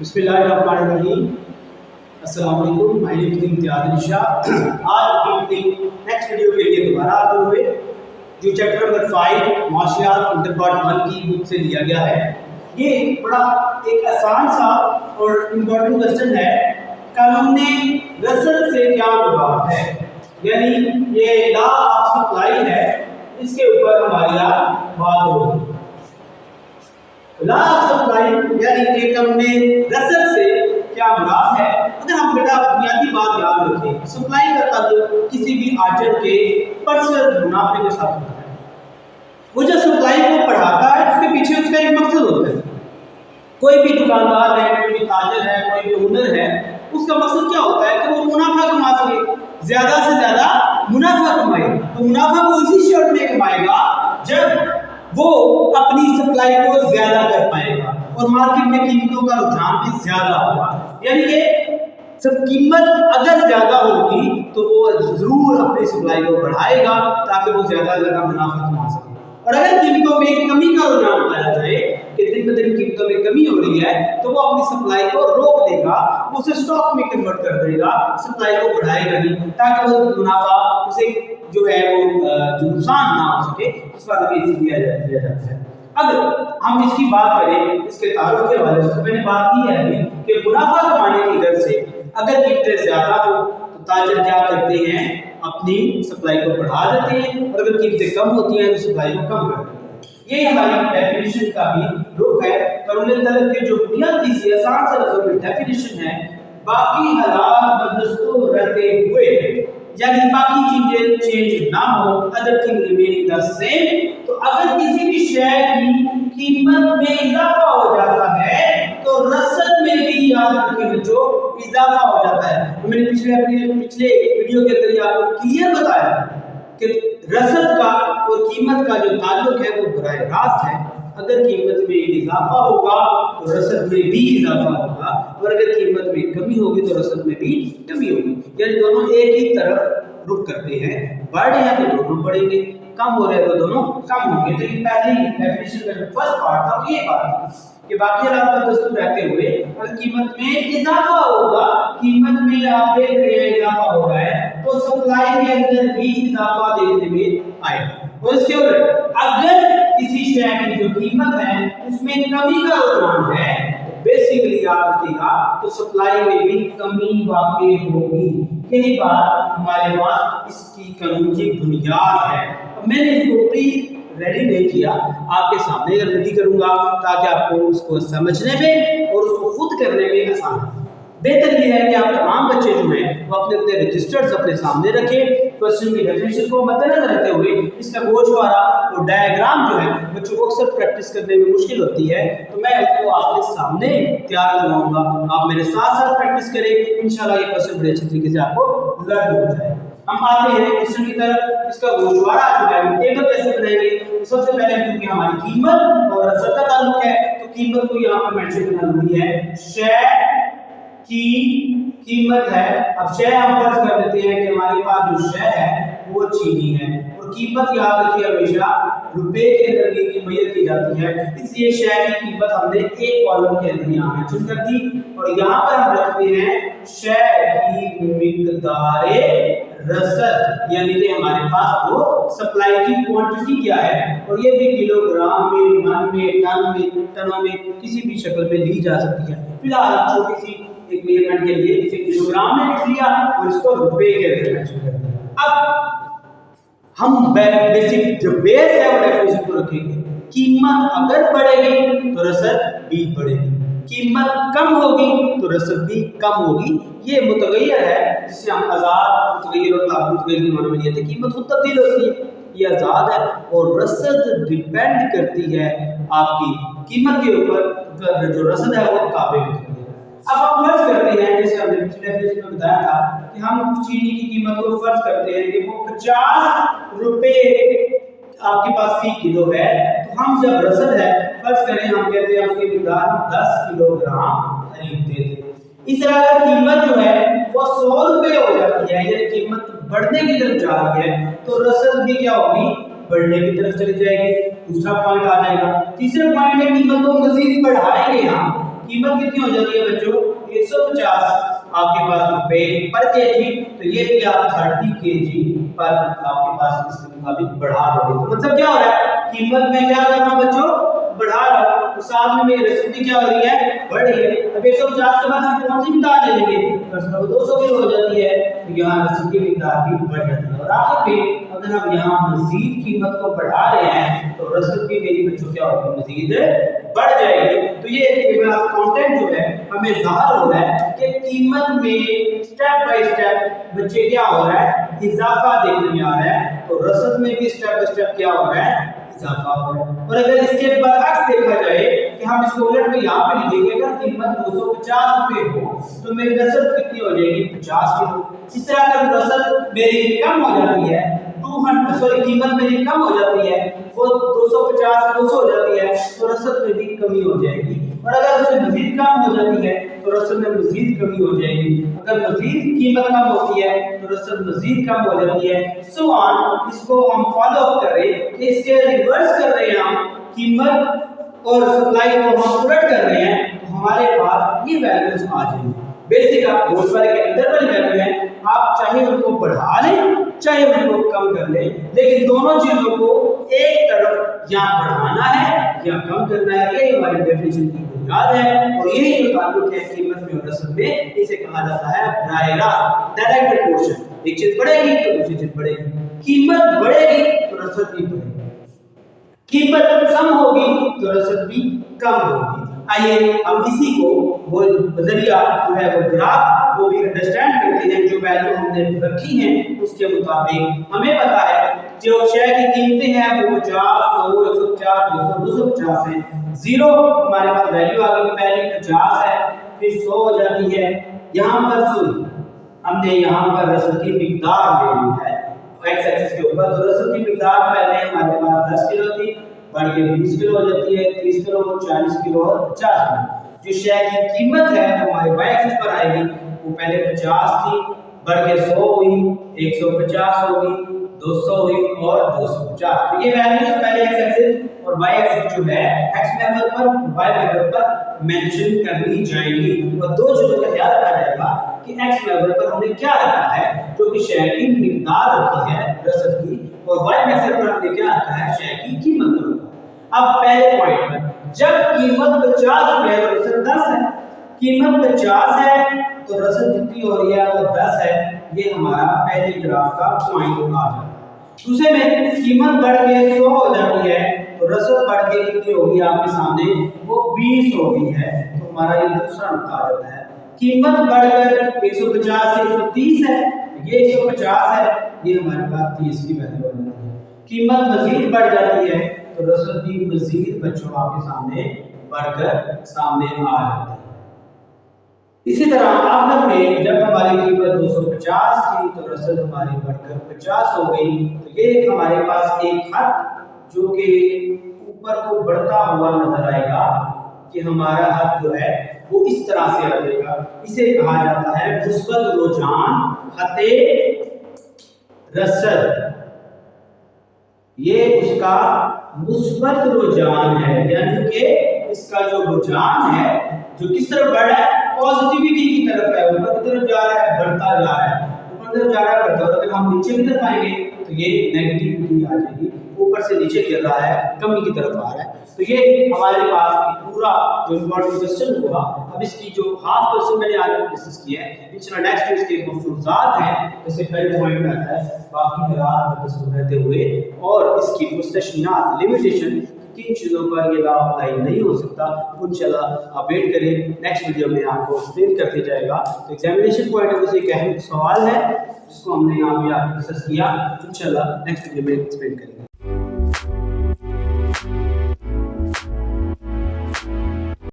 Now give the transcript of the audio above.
बिस्मिल्लाहिर्रहमानिर्रहीम। अस्सलाम वालेकुम। My name is Imtiaz Ali Shah. आज हम अपनी नेक्स्ट वीडियो के लिए दोबारा आते हुए जो चैप्टर नंबर 5 माशियात इंटर पार्ट 1 की बुक से लिया गया है। ये बड़ा एक आसान सा और इम्पोर्टेंट क्वेश्चन है, कानून रसद से क्या मुराद है, यानी ये लॉ ऑफ सप्लाई है, इसके ऊपर हमारी आज बात होगी। लॉ ऑफ सप्लाई यानी कि कानून रसद से क्या मुराद है। अगर हम बेटा बुनियादी बात याद रखें, सप्लाई का ताल्लुक किसी भी आर्जर के पर्सनल मुनाफे के साथ होता है। वो जो सप्लाई को बढ़ाता है उसके पीछे उसका एक मकसद होता है। कोई भी दुकानदार है, कोई भी ताजर है, कोई भी ओनर है, उसका मकसद क्या होता है कि वो मुनाफा कमा सके, ज्यादा से ज्यादा मुनाफा कमाए। तो मुनाफा वो इसी शर्त में कमाएगा जब वो अपनी सप्लाई को ज्यादा कर पाएगा और मार्केट में कीमतों का रुझान भी ज्यादा होगा। यानी कि सब कीमत अगर ज्यादा होगी तो वो जरूर अपनी सप्लाई को बढ़ाएगा ताकि वो ज्यादा से ज्यादा मुनाफा कमा सके। और अगर कीमतों में कमी का रुझान पाया जाए कि दिन ब दिन कीमतों में कमी हो रही है, तो वो अपनी सप्लाई को रोक देगा, उसे स्टॉक में कन्वर्ट कर देगा, सप्लाई को बढ़ाएगा नहीं, ताकि वो मुनाफा उसे जो है वो जो नुकसान ना हो सके, इस बात में दिया जाता है। अगर हम इसकी बात करें, इसके तारुफ के हवाले से, मैंने बात की है कि मुनाफा कमाने की दर से अगर कीमतें ज्यादा हो तो ताजर क्या करते हैं, अपनी सप्लाई को बढ़ा देते हैं, और अगर कीमतें कम होती हैं तो सप्लाई को कम कर देते हैं। ये हमारी डेफिनेशन का भी रुख है। कानून तलब के जो बुनियादी सी आसान से लफ्ज़ों में डेफिनेशन है, बाकी हालात बदस्तूर रहते हुए, यानी बाकी चीजें चेंज ना हो, other thing remaining the same. तो अगर किसी भी शय की कीमत में इजाफा हो जाता है तो रसद में भी याद रखें जो इजाफा हो जाता है। तो मैंने पिछले वीडियो के अंदर आपको क्लियर बताया कि रसद का और कीमत का जो ताल्लुक है वो बराह रास्त है। अगर कीमत में इजाफा होगा तो रसद में भी इजाफा होगा, और अगर कीमत में कमी होगी तो रसद में भी कमी होगी। यानी दोनों एक ही तरफ रुख करते हैं, बढ़ रहे हैं तो दोनों बढ़ेंगे, कम हो रहे हैं तो दोनों कम होंगे। तो ये पहली डेफिनेशन का जो फर्स्ट पार्ट था ये बात थी कि बाकी हालात बदस्तूर रहते हुए अगर कीमत में इजाफा होगा, कीमत में आप देख रहे हैं इजाफा हो रहा है, तो सप्लाई के अंदर भी इजाफा देखने में आएगा। और इसके ऊपर अगर किसी शय की जो कीमत है उसमें कमी का रुझान है, तो बेसिकली याद रखिएगा तो सप्लाई में भी कमी वाकई होगी। यही बात हमारे पास इसकी कानून की बुनियाद है। मैंने इसको प्री रेडी नहीं किया, आपके सामने रेडी करूंगा ताकि आपको उसको समझने में और उसको खुद करने में आसान हो। बेहतर यह है कि आप तमाम बच्चे जो हैं वो अपने अपने रजिस्टर्स अपने सामने रखें, क्वेश्चन की डेफिनेशन को मद्देनजर रखते हुए इसका गोशवारा और डायग्राम जो है बच्चों को अक्सर प्रैक्टिस करने में मुश्किल होती है, तो मैं उसको आपके सामने तैयार करवाऊंगा। आप मेरे साथ साथ प्रैक्टिस करें, इंशाल्लाह ये क्वेश्चन बड़े अच्छे तरीके से आपको लर्न हो जाए। हम आते हैं क्वेश्चन की तरफ। इसका गोशवारा जो है टेबल कैसे बनाएंगे, तो सबसे पहले क्योंकि हमारी कीमत और रसद का ताल्लुक है तो कीमत को यहाँ पर मेंशन करना जरूरी है। शय की कीमत है, अब शय हम फर्ज कर देते हैं कि हमारे पास जो शय है वो चीनी है, और कीमत याद रखिए हमेशा रुपए के अंदर की मैयत की जाती है, इसलिए शय की कीमत हमने एक कॉलम के अंदर यहाँ मेंशन कर दी, और यहाँ पर हम रखते हैं शय की मिकदारे रसद, यानी कि हमारे पास वो सप्लाई की क्वांटिटी क्या है, और ये भी किलोग्राम में, मन में, टन में, टनों में किसी भी शक्ल में ली जा सकती है। फिलहाल छोटी सी एक मेजरमेंट के लिए इसे किलोग्राम में लिख लिया और इसको रुपए के अंदर मेंशन कर दिया। अब हम बेसिक जो बेस है वो डेफिनेशन को रखेंगे। कीमत अगर बढ़ेगी तो रसद भी बढ़ेगी, कीमत कम होगी तो रसद भी कम होगी। ये मुतगय्यर है जिसे हम आजाद मुतगय्यर और लाभ मुतगय्यर के माने में लेते हैं। कीमत खुद तब्दील होती है, ये आजाद है, और रसद डिपेंड करती है आपकी कीमत के ऊपर, जो रसद है वो ताबे होती है। अब हम फर्ज करते हैं, जैसे हमने पिछले लेक्चर में बताया था कि हम चीनी की कीमत को फर्ज करते हैं कि वो 50 रुपए आपके पास फी किलो है, तो हम जब रसद है फर्ज करें, हम कहते हैं उसकी मिकदार 10 किलोग्राम खरीदते थे। इस तरह अगर कीमत जो है वो 100 रुपए हो जाती है, या कीमत बढ़ने की तरफ जा रही है, तो रसद भी क्या होगी, बढ़ने की तरफ चली जाएगी। दूसरा पॉइंट आ जाएगा। तीसरे पॉइंट में कीमत को मजीद बढ़ाएंगे हम कीमत कितनी हो जाती है बच्चों 150 आपके पास रुपए पर केजी, तो ये भी आप 30 केजी पर आपके पास इसके मुताबिक बढ़ा दोगे। तो मतलब क्या हो रहा है, कीमत में क्या कर रहा हूं बच्चों, बढ़ा रहा हूं, तो साथ में मेरी रसीद क्या हो रही है, बढ़ रही है। अब 150 के बाद हम कौन सी मिकदार ले लेंगे, 200 की हो जाती है, तो यहाँ रसीद की मिकदार भी बढ़ जाती है। और आगे पे अगर हम यहाँ मजीद कीमत को बढ़ा रहे हैं तो रसीद भी मेरी बच्चों क्या होगी, मजीद बढ़ जाएगी। तो ये कंटेंट जो है हमें ज़ाहिर हो रहा है कि कीमत में स्टेप बाय स्टेप बच्चे क्या हो रहा है, इजाफा देखने में आ रहा है। तो रसद में भी स्टेप बाय स्टेप क्या हो रहा है, इजाफा हो रहा है। और अगर इसके बरअक्स देखा जाए कि हम इसको उलट में यहाँ पे लिखेंगे, अगर कीमत 250 रुपए हो तो मेरी रसद कितनी हो जाएगी, 50 किलो। इस तरह अगर रसद मेरी कम हो जाती है, कीमत मेरी कम हो जाती है, वो 250 200 हो जाती है, तो रसद में भी कमी हो जाएगी। और अगर उससे मजीद कम हो जाती है तो रसद में मजीद कमी हो जाएगी। अगर मजीद कीमत कम होती है तो रसद मजीद कम हो जाती है। सो ऑन, इसको हम फॉलो अप कर रहे हैं कि इसके रिवर्स कर रहे हैं, हम कीमत और सप्लाई को हम उलट कर रहे हैं, तो हमारे पास ये वैल्यूज आ जाएंगी। बेसिक आप बोर्ड वाले के अंदर वाली वैल्यू है, आप चाहे उनको बढ़ा लें चाहे उनको कम कर लें, लेकिन दोनों चीजों को एक तरफ या बढ़ाना है या कम करना है। यही हमारी डेफिनेशन की बुनियाद है और यही जो ताल्लुक है कीमत में और रसद में, इसे कहा जाता है बराह रास्त डायरेक्ट प्रोपोर्शन। एक चीज बढ़ेगी तो दूसरी चीज बढ़ेगी, कीमत बढ़ेगी तो रसद भी बढ़ेगी, कीमत कम होगी तो रसद भी कम होगी। आइए हम इसी को वो नजरिया जो है वो ग्राफ वो भी अंडरस्टैंड करते हैं। जो वैल्यू हमने रखी है उसके मुताबिक हमें पता है जो शेयर की कीमतें हैं वो 50, 100, 150, 200, 250 है। जीरो हमारे पास वैल्यू आ गई, पहले 50 है फिर 100 हो जाती है। यहाँ पर हमने यहाँ पर रसद की मिकदार ले ली है एक्स एक्सिस के ऊपर, तो रसद की मिकदार पहले हमारे पास 10 किलो थी, बढ़ के 20 किलो हो जाती है, 30 किलो, 40 किलो और 50 किलो। जो शेयर की कीमत है वो हमारे वाई एक्सिस पर आएगी, वो पहले 50 थी, बढ़ के 100 हुई, 150 होगी, 200 हुई और 250। तो ये वैल्यूज पहले एक्स एक्सिस और वाई एक्सिस जो है एक्स लेवल पर वाई लेवल पर मेंशन करनी जाएगी। और दो चीजों का ध्यान रखा जाएगा कि एक्स लेवल पर हमने क्या रखा है, जो कि शेयर की मिकदार रखी है रसद की, और वाई लेवल पर हमने क्या रखा है, शेयर की कीमत रखा। अब पहले पॉइंट पर जब कीमत 50 रुपए है तो रसद 10 है, कीमत 50 है तो रसद कितनी हो रही है, वो 10 है। ये हमारा पहले ग्राफ का पॉइंट आ जाता है। दूसरे में कीमत बढ़ के 100 हो जाती है तो रसद बढ़ के कितनी होगी आपके सामने, वो 20 हो गई है। तो हमारा ये दूसरा नुकता आ जाता है। कीमत बढ़कर 150 से 130 है, ये 150 है, ये हमारे पास 30 की वैल्यू हो जाती है। कीमत मजीद बढ़ जाती है तो रसद भी मजीद बच्चों आपके सामने बढ़कर सामने आ जाती है। इसी तरह आखिर में जब हमारी कीमत 250 थी तो रसद हमारी बढ़कर 50 हो गई। तो ये हमारे पास एक खत जो कि ऊपर को बढ़ता हुआ नजर आएगा कि हमारा हद जो है वो इस तरह से आ जाएगा। इसे कहा जाता है मुस्बत रुझान खते रसद। ये उसका मुस्बत रुझान है, यानी कि इसका जो रुझान है जो किस तरफ बढ़ रहा है, पॉजिटिविटी की तरफ है, ऊपर की तरफ जा रहा है, बढ़ता जा रहा है, ऊपर की तरफ जा रहा है, बढ़ता। अगर हम नीचे की तरफ आएंगे तो ये नेगेटिविटी आ जाएगी, ऊपर से नीचे गिर रहा है, कमी की तरफ आ रहा है। तो ये हमारे पास पूरा जो इम्पोर्टेंट क्वेश्चन हुआ। अब इसकी जो हाफ क्वेश्चन मैंने आज डिस्कस किया है, इंशाल्लाह नेक्स्ट इसके मफरूजात हैं, जैसे पहले पॉइंट में आता है बाकी हरारत रहते हुए, और इसकी मुस्तशनियात लिमिटेशन किन चीज़ों पर ये लॉ अप्लाई नहीं हो सकता, इंशाल्लाह आप वेट करें, नेक्स्ट वीडियो में आपको एक्सप्लेन करते जाएगा। तो एग्जामिनेशन पॉइंट ऑफ व्यू से एक अहम सवाल है जिसको हमने यहाँ पे आपको डिस्कस किया, इंशाल्लाह नेक्स्ट वीडियो में एक्सप्लेन करेंगे।